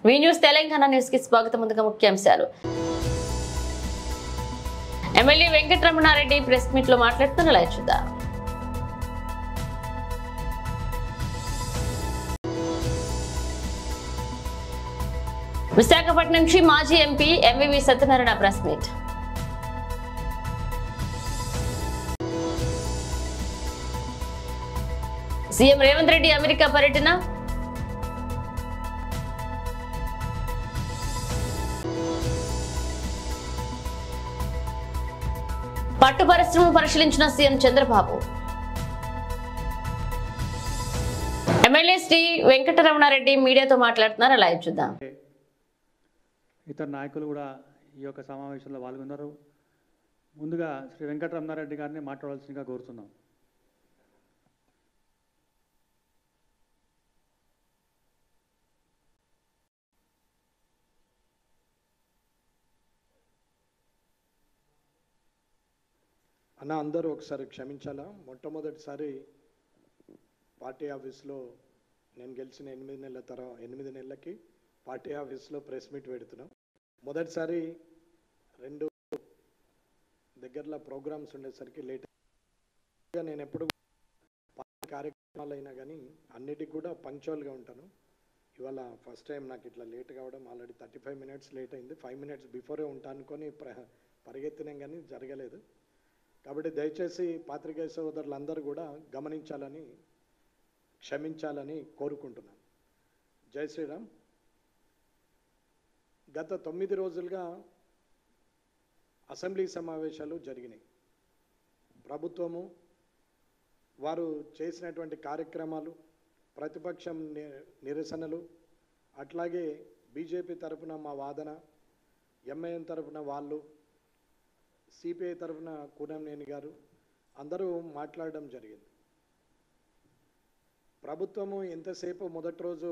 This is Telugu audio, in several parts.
వి న్యూస్ తెలంగాణ న్యూస్ కి స్వాగతం. ముందుగా ముఖ్యాంశాలు. ఎమ్మెల్యే వెంకటరమణారెడ్డి ప్రెస్ మీట్ లో మాట్లాడుతున్న లైవ్ చూద్దాం. విశాఖపట్నం నుంచి మాజీ MP MVV Satyanarayana press meet. CM Revanth Reddy America పర్యటన. పట్టు పరిశ్రమను పరిశీలించిన సీఎం చంద్రబాబు. ఎమ్మెల్యే శ్రీ వెంకటరమణారెడ్డి మీడియాతో మాట్లాడుతున్నారు. లైవ్ చూద్దాం. ఇతర నాయకులు కూడా ఈ యొక్క సమావేశంలో పాల్గొన్నారు. ముందుగా శ్రీ వెంకటరమణారెడ్డి గారిని మాట్లాడాల్సిందిగా కోరుతున్నాం. అన్న, అందరూ ఒకసారి క్షమించాలా. మొట్టమొదటిసారి పార్టీ ఆఫీస్లో నేను గెలిచిన 8 నెలలకి పార్టీ ఆఫీస్లో ప్రెస్ మీట్ పెడుతున్నాం. మొదటిసారి 2 దగ్గరలో ప్రోగ్రామ్స్ ఉండేసరికి లేట్గా నేను ఎప్పుడు పార్టీ కార్యక్రమాలు అయినా కానీ అన్నిటికి కూడా పంక్చువల్గా ఉంటాను. ఇవాళ ఫస్ట్ టైం నాకు ఇట్లా లేట్ కావడం, ఆల్రెడీ 35 మినిట్స్ లేట్ అయింది. 5 మినిట్స్ బిఫోరే ఉంటా అనుకొని పరిగెత్తినాం కానీ జరగలేదు. కాబట్టి దయచేసి పాత్రికేయ సోదరులందరూ కూడా గమనించాలని, క్షమించాలని కోరుకుంటున్నాను. జై శ్రీరామ్. గత 9 రోజులుగా అసెంబ్లీ సమావేశాలు జరిగినాయి. ప్రభుత్వము వారు చేసినటువంటి కార్యక్రమాలు, ప్రతిపక్షం నిరసనలు, అట్లాగే బీజేపీ తరఫున మా వాదన, ఎంఐఎం తరఫున వాళ్ళు, సిపిఐ తరఫున కూనంనేని గారు అందరూ మాట్లాడడం జరిగింది. ప్రభుత్వము ఎంతసేపు మొదటి రోజు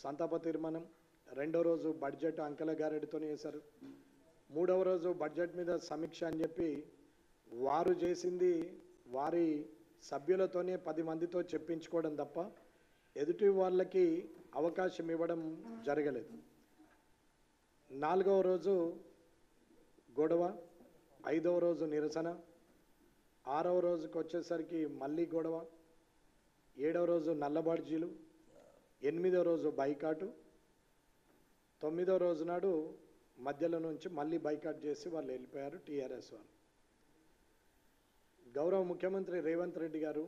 సంతాప తీర్మానం, రెండో రోజు బడ్జెట్ అంకెల గారెడితోనే చేశారు, మూడవ రోజు బడ్జెట్ మీద సమీక్ష అని చెప్పి వారు చేసింది వారి సభ్యులతోనే 10 మందితో చెప్పించుకోవడం తప్ప ఎదుటి వాళ్ళకి అవకాశం ఇవ్వడం జరగలేదు. 4వ రోజు గొడవ, 5వ రోజు నిరసన, 6వ రోజుకి వచ్చేసరికి మళ్ళీ గొడవ, 7వ రోజు నల్లబాడ్జీలు, 8వ రోజు బైకాటు, 9వ రోజు నాడు మధ్యలో నుంచి మళ్ళీ బైకాట్ చేసి వాళ్ళు వెళ్ళిపోయారు టీఆర్ఎస్ వాళ్ళు. గౌరవ ముఖ్యమంత్రి రేవంత్ రెడ్డి గారు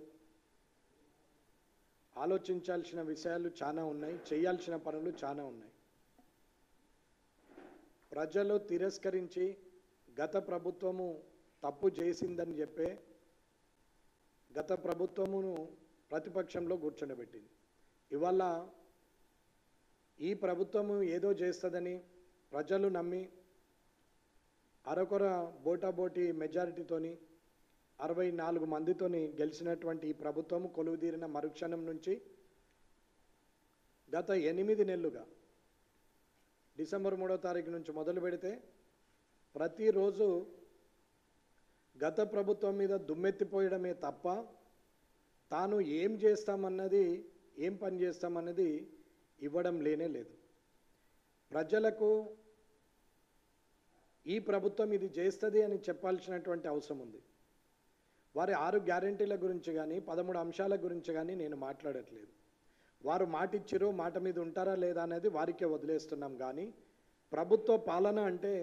ఆలోచించాల్సిన విషయాలు చాలా ఉన్నాయి, చేయాల్సిన పనులు చాలా ఉన్నాయి. ప్రజలు తిరస్కరించి గత ప్రభుత్వము తప్పు చేసిందని చెప్పే గత ప్రభుత్వమును ప్రతిపక్షంలో కూర్చోబెట్టింది. ఇవాళ ఈ ప్రభుత్వము ఏదో చేస్తుందని ప్రజలు నమ్మి అరకొర బోటాబోటీ మెజారిటీతోని 64 మందితోని గెలిచినటువంటి ఈ ప్రభుత్వము కొలువుదీరిన మరుక్షణం నుంచి గత 8 నెలలుగా డిసెంబర్ 3వ తారీఖు నుంచి మొదలు పెడితే ప్రతిరోజు గత ప్రభుత్వం మీద దుమ్మెత్తిపోయడమే తప్ప తాను ఏం చేస్తామన్నది, ఏం పని చేస్తామన్నది ఇవ్వడం లేదు. ప్రజలకు ఈ ప్రభుత్వం ఇది చేస్తుంది అని చెప్పాల్సినటువంటి అవసరం ఉంది. వారి 6 గ్యారెంటీల గురించి కానీ 13 అంశాల గురించి కానీ నేను మాట్లాడట్లేదు. వారు మాట ఇచ్చిరో మాట మీద ఉంటారా లేదా అనేది వారికే వదిలేస్తున్నాం. కానీ ప్రభుత్వ పాలన అంటే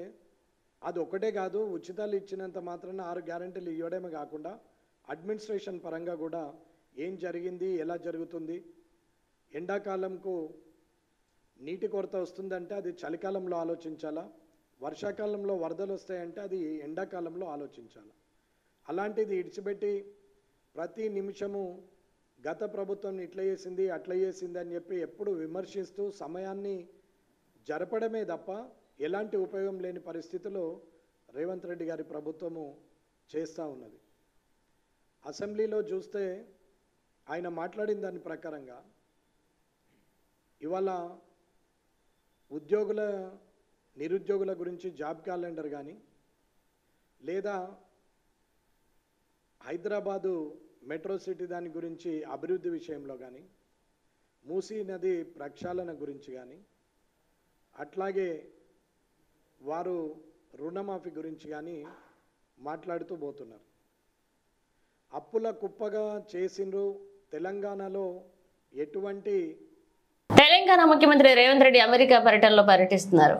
అది ఒకటే కాదు, ఉచితాలు ఇచ్చినంత మాత్రాన 6 గ్యారెంటీలు ఇవ్వడమే కాకుండా అడ్మినిస్ట్రేషన్ పరంగా కూడా ఏం జరిగింది, ఎలా జరుగుతుంది, ఎండాకాలంకు నీటి కొరత వస్తుందంటే అది చలికాలంలో ఆలోచించాలా, వర్షాకాలంలో వరదలు వస్తాయంటే అది ఎండాకాలంలో ఆలోచించాలా. అలాంటిది ఇడిచిపెట్టి ప్రతి నిమిషము గత ప్రభుత్వం ఇట్లా చేసింది అట్లా చేసింది అని చెప్పి ఎప్పుడు విమర్శిస్తూ సమయాన్ని జరపడమే తప్ప ఎలాంటి ఉపయోగం లేని పరిస్థితిలో రేవంత్ రెడ్డి గారి ప్రభుత్వము చేస్తూ ఉన్నది. అసెంబ్లీలో చూస్తే ఆయన మాట్లాడిన దాని ప్రకారంగా ఇవాళ నిరుద్యోగుల గురించి జాబ్ క్యాలెండర్ కానీ, లేదా హైదరాబాదు మెట్రో సిటీ దాని గురించి అభివృద్ధి విషయంలో కానీ, మూసీ నది ప్రక్షాళన గురించి కానీ, అట్లాగే వారు రుణమాఫీ గురించి కానీ మాట్లాడుతూ పోతున్నారు. అప్పుల కుప్పగా చేసిండ్రు. తెలంగాణలో ఎటువంటి తెలంగాణ ముఖ్యమంత్రి రేవంత్ రెడ్డి అమెరికా పర్యటనలో పర్యటిస్తున్నారు.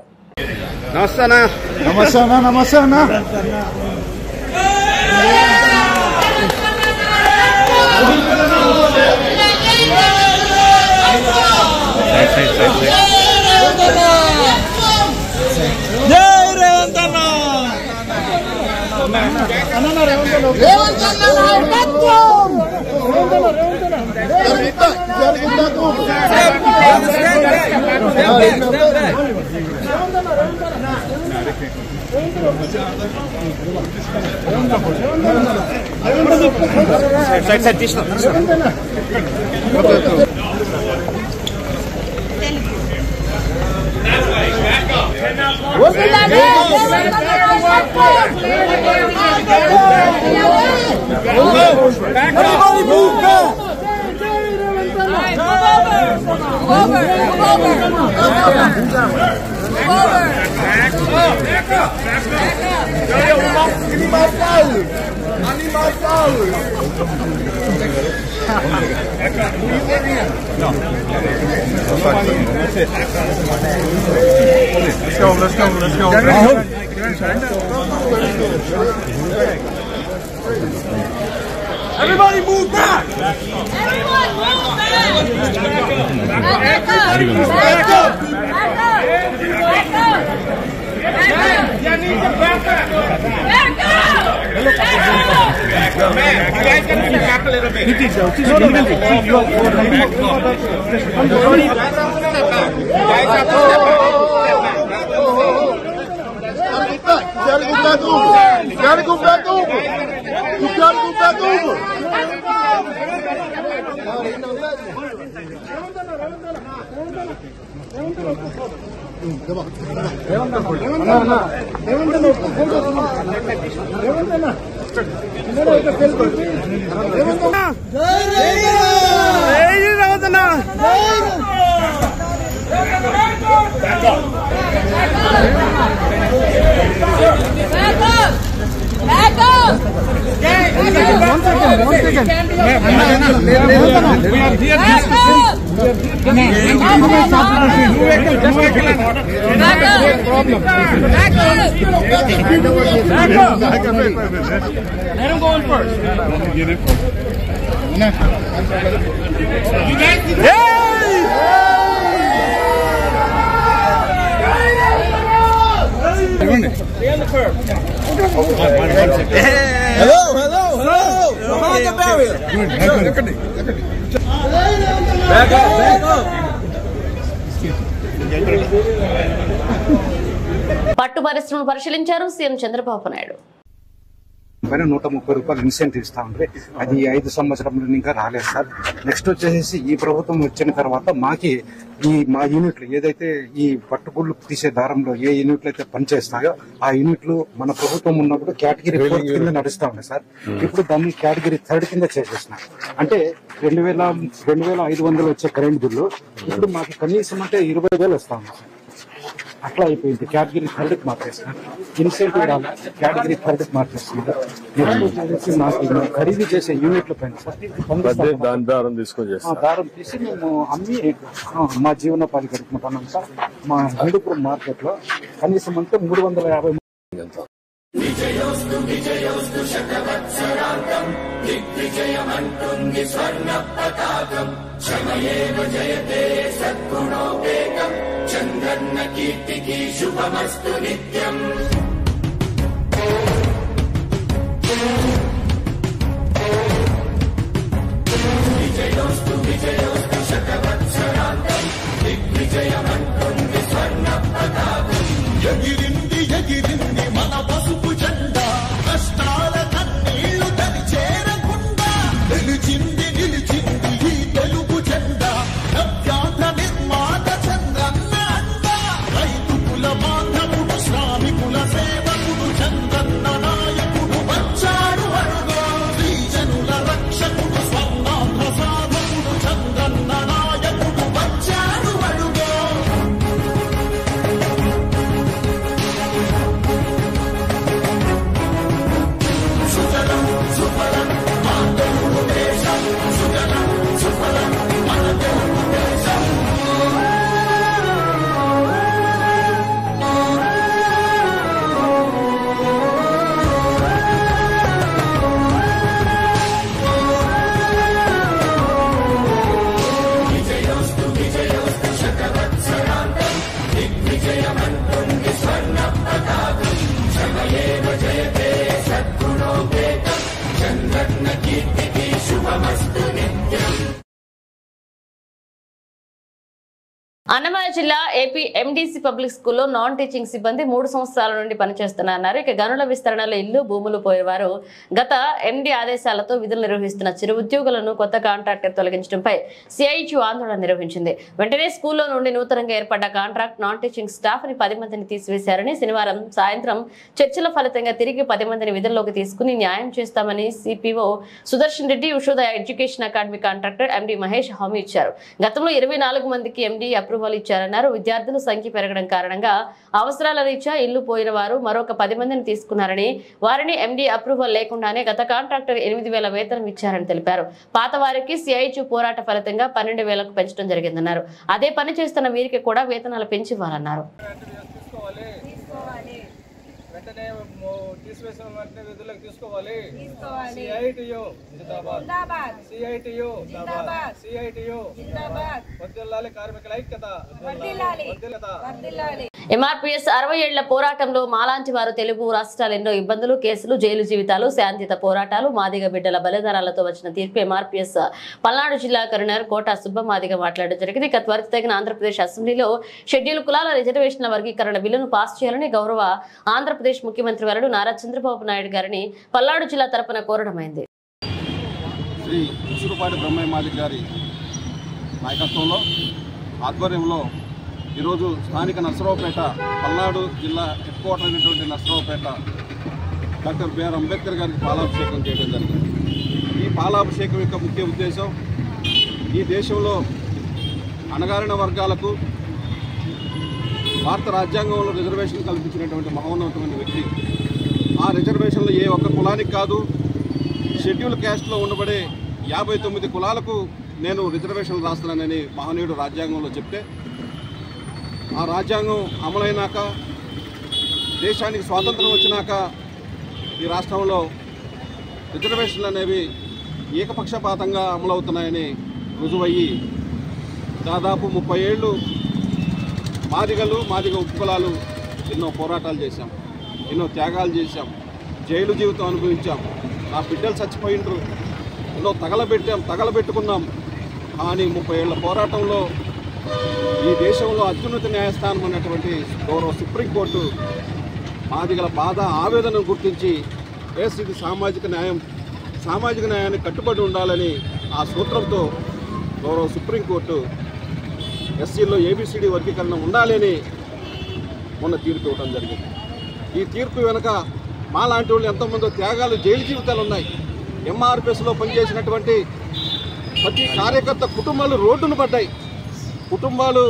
Everybody move back! Everyone move back! Back up! Back up! Back up! You need to back up! Back up! Back up! Man, you guys gotta sit back a little bit. You gotta go back over. You gotta go back over. Back up! Let him go in first. You guys need to... Stay on the curb. Hello. Behind the barrier. Back up. పట్టు పరిశ్రమను పరిశీలించారు సీఎం చంద్రబాబు నాయుడు. 130 రూపాయలు ఇన్సెంటివ్ ఇస్తా ఉంటే అది 5 సంవత్సరంలో ఇంకా రాలేదు సార్. నెక్స్ట్ వచ్చేసి ఈ ప్రభుత్వం వచ్చిన తర్వాత మా యూనిట్లు ఏదైతే ఈ పట్టుగుళ్ళు తీసే దారంలో ఏ యూనిట్లు అయితే పనిచేస్తాయో ఆ యూనిట్లు మన ప్రభుత్వం ఉన్నప్పుడు కేటగిరీ 4 కింద నడుస్తా ఉన్నాయి సార్. ఇప్పుడు దాన్ని కేటగిరీ 3 కింద చేసేసిన అంటే 2,500 వచ్చే కరెంట్ బిల్లు ఇప్పుడు మాకు కనీసం అంటే 20,000 వస్తా ఉంది సార్. అట్లా అయిపోయింది. కేటగిరీ 3కి మార్చేస్తున్నారు. ఇన్సెంటివ్ రాదు, కేటగిరీ 3కి మార్చేస్తున్నారు. నాకు ఖరీదు చేసే యూనిట్ల పైన దారం తీసి మేము అమ్మి మా జీవనోపాధి గడుపుకుంటున్నాం సార్. మా హిందూపురం మార్కెట్ లో కనీసం అంటే 350 చంద్రన్న కీర్తికి శుభమస్తు నిత్యం. విజయోస్తు శతవత్సరాంతం దిగ్విజయమంటుంది స్వర్ణ పతాకం. ఎగిరింది మన పసుపు జెండా, కష్టాల కన్నీళ్లు తని చేరకుండా నిలిచింది ఈ తెలుగు జెండా. నవ్యాంధ్ర నిర్మాత చంద్రన్న అండ, రైతు కుల బాంధవుడు శ్రామికుల అన్నమయ్య జిల్లా ఏపీ ఎండీసీ పబ్లిక్ స్కూల్లో నాన్ టీచింగ్ సిబ్బంది 3 సంవత్సరాల నుండి పనిచేస్తున్నారు. ఇక గనుల విస్తరణలో ఇల్లు భూములు పోయేవారు గత ఎండీ ఆదేశాలతో విధులు నిర్వహిస్తున్న చిరు ఉద్యోగులను కొత్త కాంట్రాక్టర్ తొలగించడంపై సిఐటియు ఆందోళన నిర్వహించింది. వెంటనే స్కూల్లో నుండి నూతనంగా ఏర్పడ్డ కాంట్రాక్ట్ నాన్ టీచింగ్ స్టాఫ్ ని 10 మందిని తీసివేశారని, శనివారం సాయంత్రం చర్చల ఫలితంగా తిరిగి 10 మందిని విధుల్లోకి తీసుకుని న్యాయం చేస్తామని CPO Sudarshan Reddy, Ushodaya education academy contractor MD Mahesh హామీ ఇచ్చారు. గతంలో 24 మందికి ఎండీ అప్రూవల్ ఇచ్చారన్నారు. విద్యార్థుల సంఖ్య పెరగడం కారణంగా అవసరాల రీత్యా ఇల్లు పోయిన వారు మరొక 10 మందిని తీసుకున్నారని, వారిని ఎండీ అప్రూవల్ లేకుండానే గత కాంట్రాక్టర్ 8,000 వేతనం ఇచ్చారని తెలిపారు. పాత వారికి సిఐటియు పోరాట ఫలితంగా 12,000కు పెంచడం జరిగిందన్నారు. అదే పని చేస్తున్న వీరికి కూడా వేతనాలు పెంచి ఇవ్వాలన్నారు. వెంటనే తీసివేసిన వెంటనే విధులకు తీసుకోవాలి. సిఐటియు జిందాబాద్, సిఐటియు జిందాబాద్, సిఐటియు జిందాబాద్. వర్ధిల్లాలి కార్మికుల ఐక్యత, వర్ధిల్లాలి. ఎంఆర్పీఎస్ 60 ఏళ్ల పోరాటంలో మాలాంటి వారు తెలుగు రాష్ట్రాలు ఎన్నో ఇబ్బందులు, కేసులు, జైలు జీవితాలు, శాంతియుత పోరాటాలు, మాదిగ బిడ్డల బలిదానాలతో వచ్చిన తీర్పు ఎంఆర్పీఎస్ పల్నాడు జిల్లా కరీంనగర్ కోట సుబ్బమాదిగ మాట్లాడడం జరిగింది. ఇక త్వరితగిన ఆంధ్రప్రదేశ్ అసెంబ్లీలో షెడ్యూల్ కులాల రిజర్వేషన్ల వర్గీకరణ బిల్లును పాస్ చేయాలని గౌరవ ఆంధ్రప్రదేశ్ ముఖ్యమంత్రి వర్యుడు నారా చంద్రబాబు నాయుడు గారిని పల్నాడు జిల్లా తరపున కోరడమైంది. శ్రీ ఉసురుపాటి బ్రహ్మయ్య మాదిగ గారి నాయకత్వంలో ఆధ్వర్యంలో ఈరోజు స్థానిక నర్సరావుపేట పల్నాడు జిల్లా హెడ్ క్వార్టర్ అయినటువంటి నర్సరావుపేట డాక్టర్ బిఆర్ అంబేద్కర్ గారికి పాలాభిషేకం చేయడం జరిగింది. ఈ పాలాభిషేకం యొక్క ముఖ్య ఉద్దేశం ఈ దేశంలో అణగారిన వర్గాలకు భారత రాజ్యాంగంలో రిజర్వేషన్ కల్పించినటువంటి మహోన్నతమైన వ్యక్తి. ఆ రిజర్వేషన్లు ఏ ఒక్క కులానికి కాదు, షెడ్యూల్ క్యాస్ట్లో ఉండబడే 59 కులాలకు నేను రిజర్వేషన్లు రాస్తున్నానని మహనీయుడు రాజ్యాంగంలో చెప్తే, ఆ రాజ్యాంగం అమలైనాక దేశానికి స్వాతంత్రం వచ్చినాక ఈ రాష్ట్రంలో రిజర్వేషన్లు అనేవి ఏకపక్షపాతంగా అమలవుతున్నాయని రుజువయ్యి దాదాపు 30 ఏళ్ళు మాదిగలు, మాదిగ ఉపకులాలు ఎన్నో పోరాటాలు చేశాం, ఎన్నో త్యాగాలు చేశాం, జైలు జీవితం అనుభవించాం, నా బిడ్డలు చచ్చిపోయిండ్రు, ఎన్నో తగలబెట్టుకున్నాం. కానీ 30 ఏళ్ల పోరాటంలో ఈ దేశంలో అత్యున్నత న్యాయస్థానం ఉన్నటువంటి గౌరవ సుప్రీంకోర్టు మాదిగల బాధ, ఆవేదనను గుర్తించి ఇది సామాజిక న్యాయానికి కట్టుబడి ఉండాలని ఆ సూత్రంతో గౌరవ సుప్రీంకోర్టు ఎస్సీల్లో ఏబిసిడి వర్గీకరణ ఉండాలని మొన్న తీర్పు ఇవ్వడం జరిగింది. ఈ తీర్పు వెనుక మాలాంటి వాళ్ళు ఎంతోమంది త్యాగాలు, జైలు జీవితాలు ఉన్నాయి. ఎంఆర్పిఎస్లో పనిచేసినటువంటి ప్రతి కార్యకర్త కుటుంబాలు రోడ్డును పడ్డాయి. కుటుంబాలు,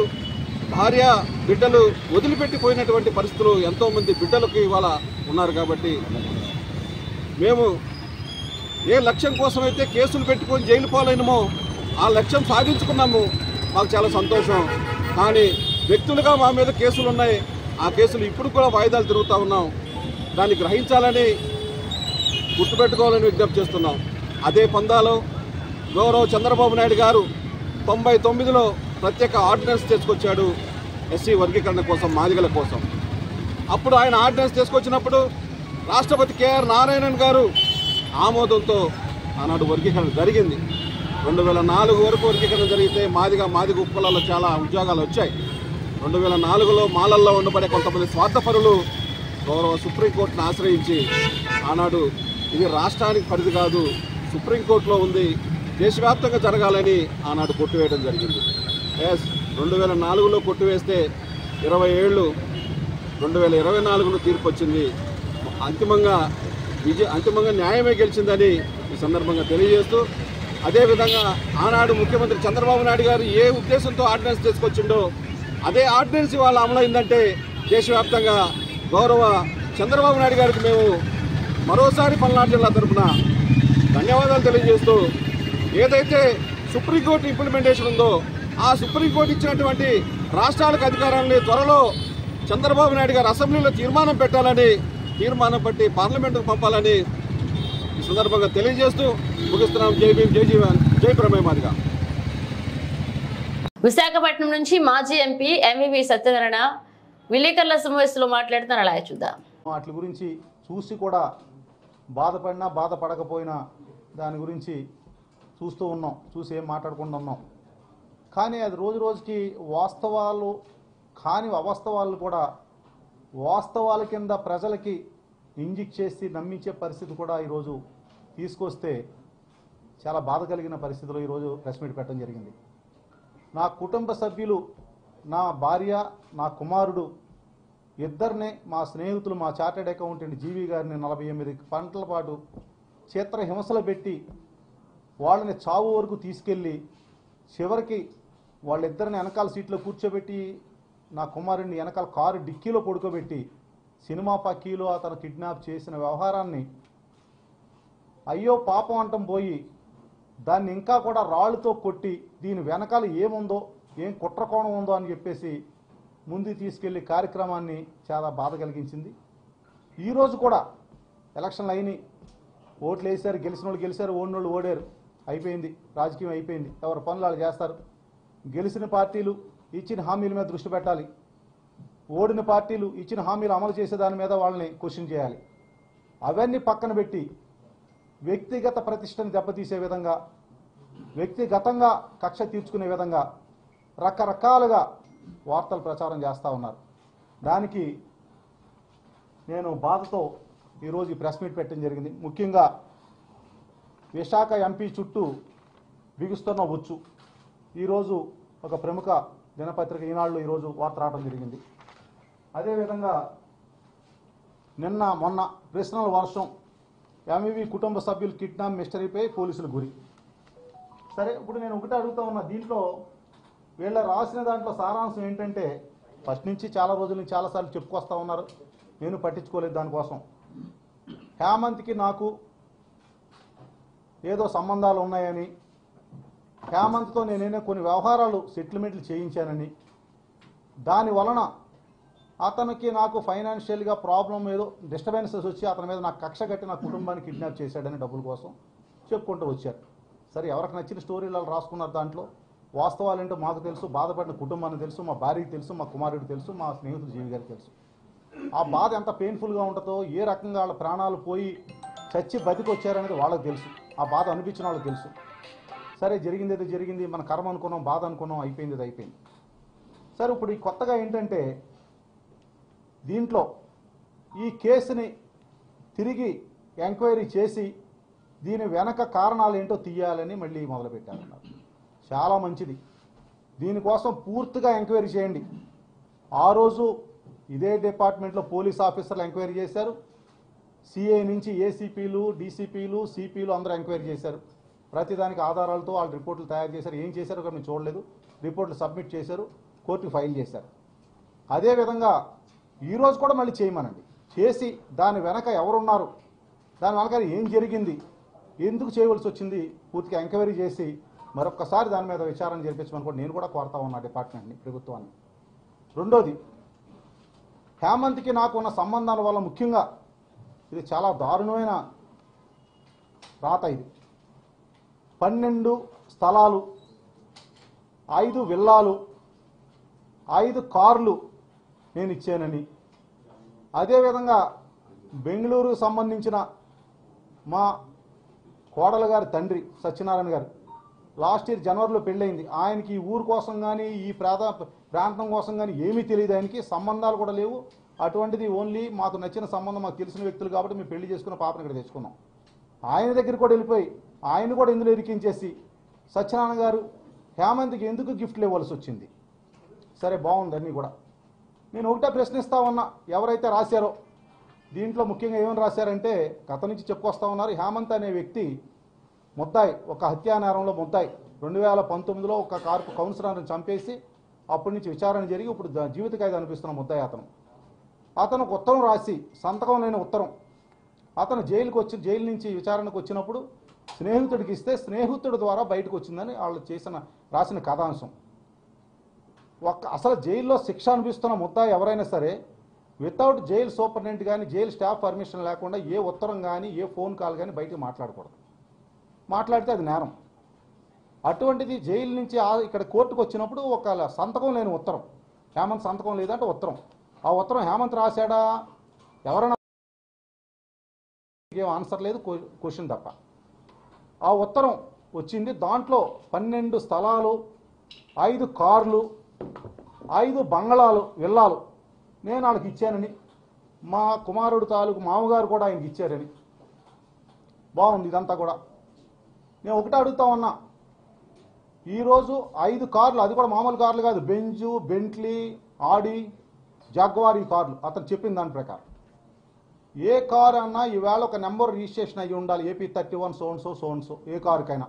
భార్య, బిడ్డలు వదిలిపెట్టిపోయినటువంటి పరిస్థితులు ఎంతోమంది బిడ్డలకు ఇవాళ ఉన్నారు. కాబట్టి మేము ఏ లక్ష్యం కోసమైతే కేసులు పెట్టుకొని జైలు పాలైనమో ఆ లక్ష్యం సాధించుకున్నాము. మాకు చాలా సంతోషం. కానీ వ్యక్తులుగా మా మీద కేసులు ఉన్నాయి. ఆ కేసులు ఇప్పుడు కూడా వాయిదాలు తిరుగుతూ ఉన్నాం. దాన్ని గ్రహించాలని, గుర్తుపెట్టుకోవాలని విజ్ఞప్తి చేస్తున్నాం. అదే పందాలో గౌరవ చంద్రబాబు నాయుడు గారు 99లో ప్రత్యేక ఆర్డినెన్స్ తీసుకొచ్చాడు ఎస్సీ వర్గీకరణ కోసం, మాదిగల కోసం. అప్పుడు ఆయన ఆర్డినెన్స్ తీసుకొచ్చినప్పుడు రాష్ట్రపతి కేఆర్ నారాయణన్ గారు ఆమోదంతో ఆనాడు వర్గీకరణ జరిగింది. 2004 వరకు వర్గీకరణ జరిగితే మాదిగ ఉపకులాల్లో చాలా ఉద్యోగాలు వచ్చాయి. 2004లో మాలల్లో ఉండబడే కొంతమంది స్వార్థపరులు గౌరవ సుప్రీంకోర్టును ఆశ్రయించి ఆనాడు ఇది రాష్ట్రానికి పరిధి కాదు, సుప్రీంకోర్టులో ఉంది, దేశవ్యాప్తంగా జరగాలని ఆనాడు కొట్టివేయడం జరిగింది. 2004లో కొట్టివేస్తే 20 ఏళ్ళు 2024లో తీర్పు వచ్చింది. అంతిమంగా న్యాయమే గెలిచిందని ఈ సందర్భంగా తెలియజేస్తూ, అదేవిధంగా ఆనాడు ముఖ్యమంత్రి చంద్రబాబు నాయుడు గారు ఏ ఉద్దేశంతో ఆర్డినెన్స్ తీసుకొచ్చిండో అదే ఆర్డినెన్స్ ఇవాళ అమలైందంటే దేశవ్యాప్తంగా గౌరవ చంద్రబాబు నాయుడు గారికి మేము మరోసారి పల్నాడు జిల్లా తరఫున ధన్యవాదాలు తెలియజేస్తూ, ఏదైతే సుప్రీంకోర్టు ఇంప్లిమెంటేషన్ ఉందో ఆ సుప్రీంకోర్టు ఇచ్చినటువంటి రాష్ట్రాలకు అధికారాన్ని త్వరలో చంద్రబాబు నాయుడు గారు అసెంబ్లీలో తీర్మానం పెట్టాలని, తీర్మానం పట్టి పార్లమెంటుకు పంపాలని ఈ సందర్భంగా తెలియజేస్తూ ముగిస్తున్నాం. జై భీమ్, జై జీవన్, జై బ్రహ్మయ్య మాదిగ. విశాఖపట్నం నుంచి మాజీ ఎంపీ ఎంవివి సత్యనారాయణ విలేకరుల సమావేశంలో మాట్లాడుతున్నారు. అలా చూద్దాం. వాటి గురించి చూసి కూడా బాధపడినా బాధపడకపోయినా దాని గురించి చూస్తూ ఉన్నాం, చూసి ఏం మాట్లాడకుండా ఉన్నాం. కానీ అది రోజు రోజుకి వాస్తవాలు కాని అవాస్తవాలు కూడా వాస్తవాల కింద ప్రజలకి ఇంజెక్ట్ చేసి నమ్మించే పరిస్థితి కూడా ఈరోజు తీసుకొస్తే చాలా బాధ కలిగిన పరిస్థితిలో ఈరోజు ప్రెస్ మీట్ పెట్టడం జరిగింది. నా కుటుంబ సభ్యులు, నా భార్య, నా కుమారుడు ఇద్దరినే మా స్నేహితులు, మా చార్టెడ్ అకౌంటెంట్ జీవి గారిని 48 గంటల పాటు చిత్రహింసలు పెట్టి వాళ్ళని చావు వరకు తీసుకెళ్ళి చివరికి వాళ్ళిద్దరిని వెనకాల సీట్లో కూర్చోబెట్టి నా కుమారుడిని వెనకాల కారు డిక్కీలో పడుకోబెట్టి సినిమా పక్కీలో అతను కిడ్నాప్ చేసిన వ్యవహారాన్ని అయ్యో పాపం అంటం పోయి దాన్ని ఇంకా కూడా రాళ్ళతో కొట్టి దీని వెనకాల ఏముందో, ఏం కుట్రకోణం ఉందో అని చెప్పేసి ముందుకు తీసుకెళ్లి కార్యక్రమాన్ని చాలా బాధ కలిగించింది. ఈరోజు కూడా ఎలక్షన్లు అయినాయి, ఓట్లు వేశారు, గెలిచిన వాళ్ళు గెలిచారు, ఓడినోళ్ళు ఓడారు, అయిపోయింది, రాజకీయం అయిపోయింది, ఎవరి పనులు వాళ్ళు చేస్తారు. గెలిచిన పార్టీలు ఇచ్చిన హామీల మీద దృష్టి పెట్టాలి, ఓడిన పార్టీలు ఇచ్చిన హామీలు అమలు చేసే దాని మీద వాళ్ళని క్వశ్చన్ చేయాలి. అవన్నీ పక్కన పెట్టి వ్యక్తిగత ప్రతిష్టను దెబ్బతీసే విధంగా, వ్యక్తిగతంగా కక్ష తీర్చుకునే విధంగా రకరకాలుగా వార్తలు ప్రచారం చేస్తూ ఉన్నారు. దానికి నేను బాధతో ఈరోజు ఈ ప్రెస్ మీట్ పెట్టడం జరిగింది. ముఖ్యంగా విశాఖ ఎంపీ చుట్టూ బిగుస్తున్న ఉచ్చు ఈరోజు ఒక ప్రముఖ దినపత్రిక ఈనాడులో ఈరోజు వార్త రావడం జరిగింది. అదేవిధంగా నిన్న మొన్న ప్రశ్నల వర్షం, ఎంఈవి కుటుంబ సభ్యులు కిడ్నాప్ మిస్టరీపై పోలీసులు గురి. సరే, ఇప్పుడు నేను ఒకటే అడుగుతా ఉన్నా, దీంట్లో వీళ్ళ రాసిన దాంట్లో సారాంశం ఏంటంటే, ఫస్ట్ నుంచి చాలా రోజుల నుంచి చాలాసార్లు చెప్పుకొస్తా ఉన్నారు, నేను పట్టించుకోలేదు దానికోసం. హేమంత్కి నాకు ఏదో సంబంధాలు ఉన్నాయని, హేమంత్తో నేనే కొన్ని వ్యవహారాలు సెటిల్మెంట్లు చేయించానని, దాని వలన అతనికి నాకు ఫైనాన్షియల్గా ప్రాబ్లం ఏదో డిస్టర్బెన్సెస్ వచ్చి అతని మీద నాకు కక్ష కట్టి నా కుటుంబాన్ని కిడ్నాప్ చేశాడని డబ్బుల కోసం చెప్పుకుంటూ వచ్చారు. సరే, ఎవరికి నచ్చిన స్టోరీలు వాళ్ళు రాసుకున్నారు. దాంట్లో వాస్తవాలు ఏంటో మాకు తెలుసు, బాధపడిన కుటుంబానికి తెలుసు, మా భార్యకి తెలుసు, మా కుమారుడికి తెలుసు, మా స్నేహితుడు జీవి గారికి తెలుసు. ఆ బాధ ఎంత పెయిన్ఫుల్గా ఉంటుందో, ఏ రకంగా వాళ్ళ ప్రాణాలు పోయి చచ్చి బతికి వచ్చారనేది వాళ్ళకి తెలుసు, ఆ బాధ అనిపించిన వాళ్ళకి తెలుసు. సరే, జరిగింది ఏదో జరిగింది, మన కర్మ అనుకున్నాం, బాధ అనుకున్నాం, అయిపోయింది, అది అయిపోయింది. సరే, ఇప్పుడు ఈ కొత్తగా ఏంటంటే, దీంట్లో ఈ కేసుని తిరిగి ఎంక్వైరీ చేసి దీని వెనక కారణాలు ఏంటో తీయాలని మళ్ళీ మొదలుపెట్టారన్నారు. చాలా మంచిది, దీనికోసం పూర్తిగా ఎంక్వైరీ చేయండి. ఆ రోజు ఇదే డిపార్ట్మెంట్లో పోలీస్ ఆఫీసర్లు ఎంక్వైరీ చేశారు, సిఐ నుంచి ఏసీపీలు, డీసీపీలు, సిపిలు అందరూ ఎంక్వైరీ చేశారు. ప్రతిదానికి ఆధారాలతో వాళ్ళు రిపోర్టులు తయారు చేశారు. ఏం చేశారో కానీ మేము చూడలేదు. రిపోర్టులు సబ్మిట్ చేశారు, కోర్టుకు ఫైల్ చేశారు. అదేవిధంగా ఈరోజు కూడా మళ్ళీ చేయమనండి, చేసి దాని వెనక ఎవరున్నారు, దాని వెనక ఏం జరిగింది, ఎందుకు చేయవలసి వచ్చింది, పూర్తిగా ఎంక్వైరీ చేసి మరొక్కసారి దాని మీద విచారణ జరిపించమని కూడా నేను కూడా కోరుతా ఉన్నా డిపార్ట్మెంట్ని, ప్రభుత్వాన్ని. రెండోది, హేమంత్కి నాకు ఉన్న సంబంధాల వల్ల ముఖ్యంగా ఇది చాలా దారుణమైన రాత. ఇది 12 స్థలాలు, 5 విల్లాలు, 5 కార్లు నేను ఇచ్చానని, అదేవిధంగా బెంగళూరుకు సంబంధించిన మా కోడలు గారి తండ్రి సత్యనారాయణ గారు లాస్ట్ ఇయర్ జనవరిలో పెళ్ళయింది. ఆయనకి ఈ ఊరు కోసం కానీ ఈ ప్రాంతం కోసం కానీ ఏమీ తెలియదు, ఆయనకి సంబంధాలు కూడా లేవు. అటువంటిది ఓన్లీ మాకు నచ్చిన సంబంధం, మాకు తెలిసిన వ్యక్తులు కాబట్టి మేము పెళ్లి చేసుకున్న పాపను ఇక్కడ తెచ్చుకున్నాం. ఆయన దగ్గర కూడా వెళ్ళిపోయి ఆయన కూడా ఇందులో ఇరికించేసి సత్యనారాయణ గారు హేమంత్కి ఎందుకు గిఫ్ట్లు ఇవ్వాల్సి వచ్చింది. సరే, బాగుంది అన్నీ కూడా. నేను ఒకటే ప్రశ్నిస్తా ఉన్నా, ఎవరైతే రాశారో దీంట్లో ముఖ్యంగా ఏమని రాశారంటే, గత నుంచి చెప్పుకొస్తా ఉన్నారు, హేమంత్ అనే వ్యక్తి ముద్దాయి, ఒక హత్యా నేరంలో ముద్దాయి. 2019లో ఒక కౌన్సిలర్ని చంపేసి అప్పటి నుంచి విచారణ జరిగి ఇప్పుడు జీవిత ఖైదు అనిపిస్తున్న ముద్దాయి అతను ఒక ఉత్తరం రాసి, సంతకం లేని ఉత్తరం, అతను జైలు నుంచి విచారణకు వచ్చినప్పుడు స్నేహితుడికి ఇస్తే స్నేహితుడి ద్వారా బయటకు వచ్చిందని వాళ్ళు రాసిన కథాంశం. అసలు జైల్లో శిక్ష అనిపిస్తున్న ముద్దాయి ఎవరైనా సరే వితౌట్ జైలు సూపరింటెండెంట్ కానీ జైలు స్టాఫ్ పర్మిషన్ లేకుండా ఏ ఉత్తరం కానీ ఏ ఫోన్ కాల్ కానీ బయటకు మాట్లాడకూడదు. మాట్లాడితే అది నేరం. అటువంటిది జైలు నుంచి ఇక్కడ కోర్టుకు వచ్చినప్పుడు ఒక సంతకం లేని ఉత్తరం, హేమంత్ సంతకం లేదంటే ఉత్తరం, ఆ ఉత్తరం హేమంత్ రాశాడా ఎవరైనా ఏం ఆన్సర్ లేదు, క్వశ్చన్ తప్ప. ఆ ఉత్తరం వచ్చింది. దాంట్లో 12 స్థలాలు, 5 కార్లు, 5 బంగళాలు, విల్లాలు నేను వాళ్ళకి ఇచ్చానని, మా కుమారుడు తాలూకు మామగారు కూడా ఆయనకి ఇచ్చారని. బాగుంది ఇదంతా కూడా. నేను ఒకటే అడుగుతా ఉన్నా, ఈరోజు 5 కార్లు, అది కూడా మామూలు కార్లు కాదు, బెంజు, బెంట్లీ, ఆడి, జాగ్వార్ ఈ కార్లు అతను చెప్పిన దాని ప్రకారం. ఏ కారు అన్నా ఈవేళ ఒక నెంబర్ రిజిస్ట్రేషన్ అయ్యి ఉండాలి, ఏపీ 31 సోన్సో సోన్సో, ఏ కారుకైనా.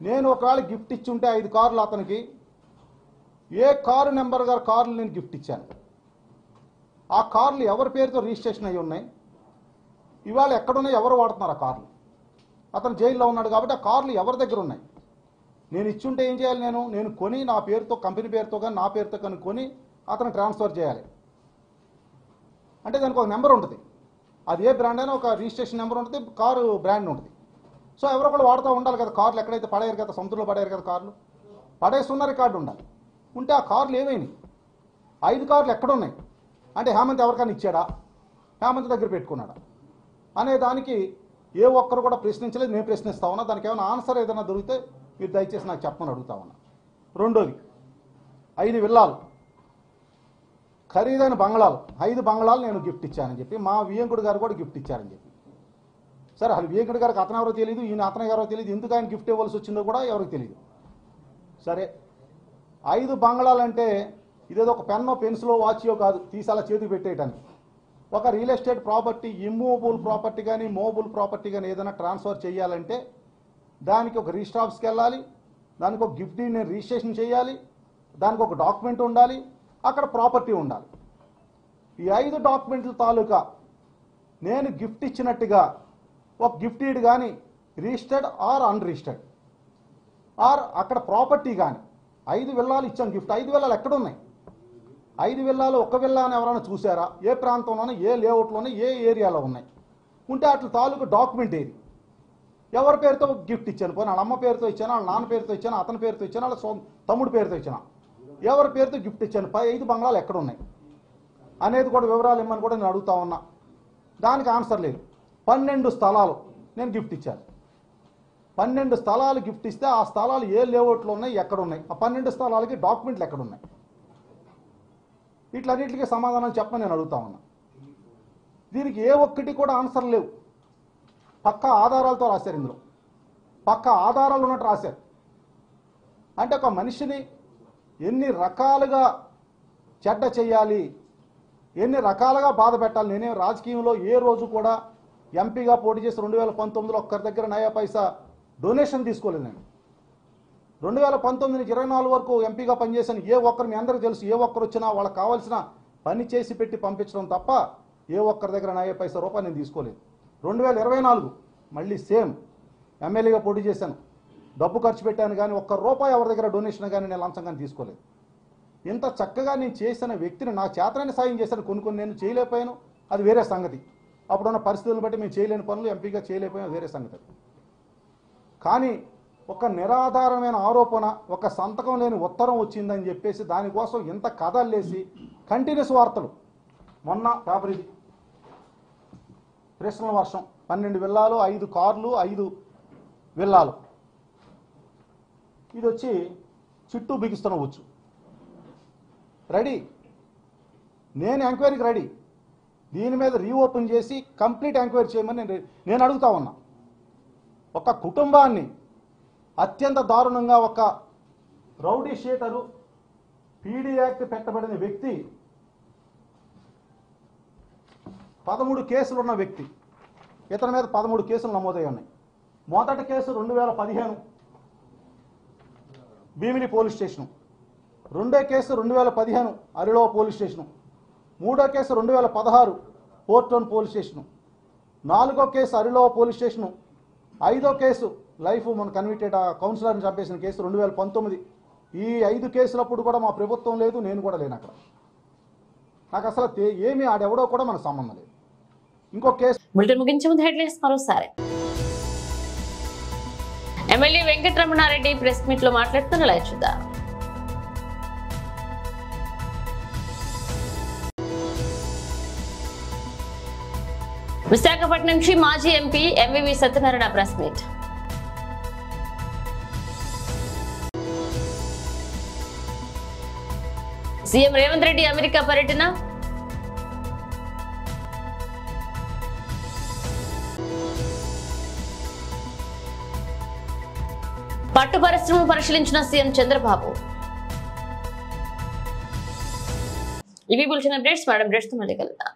నేను ఒకవేళ గిఫ్ట్ ఇచ్చి ఉంటే 5 కార్లు అతనికి, ఏ కారు నెంబర్ గారు కార్లు నేను గిఫ్ట్ ఇచ్చాను, ఆ కార్లు ఎవరి పేరుతో రిజిస్ట్రేషన్ అయ్యి ఉన్నాయి, ఇవాళ ఎక్కడున్నాయి, ఎవరు వాడుతున్నారు ఆ కార్లు. అతను జైల్లో ఉన్నాడు కాబట్టి ఆ కార్లు ఎవరి దగ్గర ఉన్నాయి. నేను ఇచ్చుంటే ఏం చేయాలి, నేను కొని నా పేరుతో, కంపెనీ పేరుతో కానీ నా పేరుతో కానీ కొని అతను ట్రాన్స్ఫర్ చేయాలి. అంటే దానికి ఒక నెంబర్ ఉంటుంది, అది ఏ బ్రాండ్ అయినా ఒక రిజిస్ట్రేషన్ నెంబర్ ఉంటుంది, కారు బ్రాండ్ ఉంటుంది. సో ఎవరో ఒకళ్ళు వాడుతూ ఉండాలి కదా కార్లు. ఎక్కడైతే పడేయారు కదా, సముద్రంలో పడేయారు కదా కార్లు, పడేస్తున్న రికార్డు ఉండాలి. ఉంటే ఆ కార్లు ఏమైనాయి, 5 కార్లు ఎక్కడున్నాయి అంటే హేమంత్ ఎవరికైనా ఇచ్చాడా, హేమంత్ దగ్గర పెట్టుకున్నాడా అనే దానికి ఏ ఒక్కరు కూడా ప్రశ్నించలేదు. నేను ప్రశ్నిస్తా ఉన్నా, దానికి ఏమైనా ఆన్సర్ ఏదైనా దొరికితే మీరు దయచేసి నాకు చెప్పమని అడుగుతా ఉన్నా. రెండోది, 5 విల్లాలు, ఖరీదైన బంగళాలు, 5 బంగళాలు నేను గిఫ్ట్ ఇచ్చానని చెప్పి మా వియంకుడు గారు కూడా గిఫ్ట్ ఇచ్చారని చెప్పి. సరే, అది వియంకుడు గారికి అతను ఎవరో తెలియదు, ఈయన అతను ఎవరో తెలియదు, ఎందుకు ఆయన గిఫ్ట్ ఇవ్వాల్సి వచ్చిందో కూడా ఎవరికి తెలియదు. సరే, 5 బంగళాలు అంటే ఇదేదో ఒక పెన్నో పెన్సిలో వాచియో కాదు తీసి అలా చేతికి పెట్టేయడానికి. ఒక real estate property, immovable property కానీ మూవబుల్ ప్రాపర్టీ కానీ ఏదైనా ట్రాన్స్ఫర్ చేయాలంటే దానికి ఒక రిజిస్టర్ ఆఫీస్కి వెళ్ళాలి, దానికి ఒక గిఫ్ట్ నేను రిజిస్ట్రేషన్ చేయాలి, దానికి ఒక డాక్యుమెంట్ ఉండాలి, అక్కడ ప్రాపర్టీ ఉండాలి. ఈ 5 డాక్యుమెంట్ల తాలూకా నేను గిఫ్ట్ ఇచ్చినట్టుగా ఒక గిఫ్ట్ ఈడ్ కానీ రిజిస్టర్డ్ ఆర్ అన్రిజిస్టర్డ్ ఆర్ అక్కడ ప్రాపర్టీ కానీ 5 విల్లాలు ఇచ్చాను గిఫ్ట్. 5 విల్లాలు ఎక్కడున్నాయి, 5 విల్లాలు ఒక విల్లా అని ఎవరైనా చూసారా, ఏ ప్రాంతంలోనే, ఏ లేఅవుట్లోనే, ఏ ఏరియాలో ఉన్నాయి, ఉంటే అట్లా తాలూకు డాక్యుమెంట్ ఏది, ఎవరి పేరుతో గిఫ్ట్ ఇచ్చాను, పోనీ వాళ్ళ అమ్మ పేరుతో ఇచ్చాను, వాళ్ళ నాన్న పేరుతో ఇచ్చాను, అతని పేరుతో ఇచ్చాను, వాళ్ళ తమ్ముడు పేరుతో ఇచ్చాను, ఎవరి పేరుతో గిఫ్ట్ ఇచ్చాను, 5 బంగ్లాలు ఎక్కడున్నాయి అనేది కూడా వివరాలు ఇమ్మని కూడా నేను అడుగుతా ఉన్నా. దానికి ఆన్సర్ లేదు. 12 స్థలాలు నేను గిఫ్ట్ ఇచ్చాను. 12 స్థలాలు గిఫ్ట్ ఇస్తే ఆ స్థలాలు ఏ లేఅవుట్లో ఉన్నాయి, ఎక్కడున్నాయి, ఆ 12 స్థలాలకి డాక్యుమెంట్లు ఎక్కడున్నాయి, వీటిలన్నింటికి సమాధానాలు చెప్పని నేను అడుగుతా ఉన్నా. దీనికి ఏ ఒక్కటి కూడా ఆన్సర్ లేవు. పక్కా ఆధారాలతో రాశారు, ఇందులో పక్కా ఆధారాలు ఉన్నట్టు రాశారు. అంటే ఒక మనిషిని ఎన్ని రకాలుగా చెడ్డ చేయాలి, ఎన్ని రకాలుగా బాధ పెట్టాలి. నేనే రాజకీయంలో ఏ రోజు కూడా ఎంపీగా పోటీ చేసి 2019లో ఒక్కరి దగ్గర నయా పైసా డొనేషన్ తీసుకోలేదు. నేను 2019 నుంచి 24 వరకు ఎంపీగా పనిచేశాను. ఏ ఒక్కరు, మీ అందరికీ తెలుసు, ఏ ఒక్కరు వచ్చినా వాళ్ళకి కావాల్సిన పని చేసి పెట్టి పంపించడం తప్ప ఏ ఒక్కరి దగ్గర నయా పైసా రూపాయి నేను తీసుకోలేదు. 2024 మళ్ళీ సేమ్ ఎమ్మెల్యేగా పోటీ చేశాను, డబ్బు ఖర్చు పెట్టాను, కానీ ఒక్క రూపాయి ఎవరి దగ్గర డొనేషన్ కానీ నేను లంచం కానీ తీసుకోలేదు. ఇంత చక్కగా నేను చేసిన వ్యక్తిని నా చేతనైనా సాయం చేశాను. కొన్ని నేను చేయలేకపోయాను, అది వేరే సంగతి. అప్పుడున్న పరిస్థితులను బట్టి మేము చేయలేని పనులు ఎంపీగా చేయలేకపోయాం, వేరే సంగతి. కానీ ఒక నిరాధారమైన ఆరోపణ, ఒక సంతకం లేని ఉత్తరం వచ్చిందని చెప్పేసి దానికోసం ఇంత కథల్లేసి కంటిన్యూస్ వార్తలు. మొన్న పేపర్ ఇది, ప్రశ్నల వర్షం, 12 విల్లాలు, 5 కార్లు, 5 విల్లాలు. ఇది వచ్చి చుట్టూ బిగిస్తున్న వచ్చు. రెడీ, నేను ఎంక్వైరీకి రెడీ. దీని మీద రీఓపెన్ చేసి కంప్లీట్ ఎంక్వైరీ చేయమని నేను అడుగుతా ఉన్నా. ఒక కుటుంబాన్ని అత్యంత దారుణంగా ఒక రౌడీ షీటరు, పీడీ యాక్ట్ పెట్టబడిన వ్యక్తి, 13 కేసులు ఉన్న వ్యక్తి, ఇతని మీద 13 కేసులు నమోదై ఉన్నాయి. మొదటి కేసు 2015 భీమిలి పోలీస్ స్టేషను, రెండో కేసు 2015 అరిలో పోలీస్ స్టేషను, మూడో case 2016 port town police station, నాలుగో కేసు అరిలో పోలీస్ స్టేషను, ఐదో కేసు లైఫ్ మన కన్విక్టెడ్ కౌన్సిలర్ని చంపేసిన కేసు 2019. ఈ 5 కేసులప్పుడు కూడా మా ప్రభుత్వం లేదు, నేను కూడా లేను అక్కడ. నాకు అసలు ఏమీ ఆడెవడో కూడా మనకు సంబంధం లేదు. ఇంకో కేసు. బులెటిన్ ముగించే ముందు హెడ్లైన్స్ మరోసారి. ఎమ్మెల్యే వెంకటరమణారెడ్డి ప్రెస్ మీట్ లో మాట్లాడుతున్న లైవ్ చూద్దాం. విశాఖపట్నం నుంచి మాజీ MP MVV Satyanarayana press meet. CM Revanth Reddy America పర్యటన. పట్టు పరిశ్రమ పరిశీలించిన సీఎం చంద్రబాబు. ఇవి బులెటిన్ అప్డేట్స్. మేడం అప్డేట్స్ తో మళ్ళీ కలుద్దాం.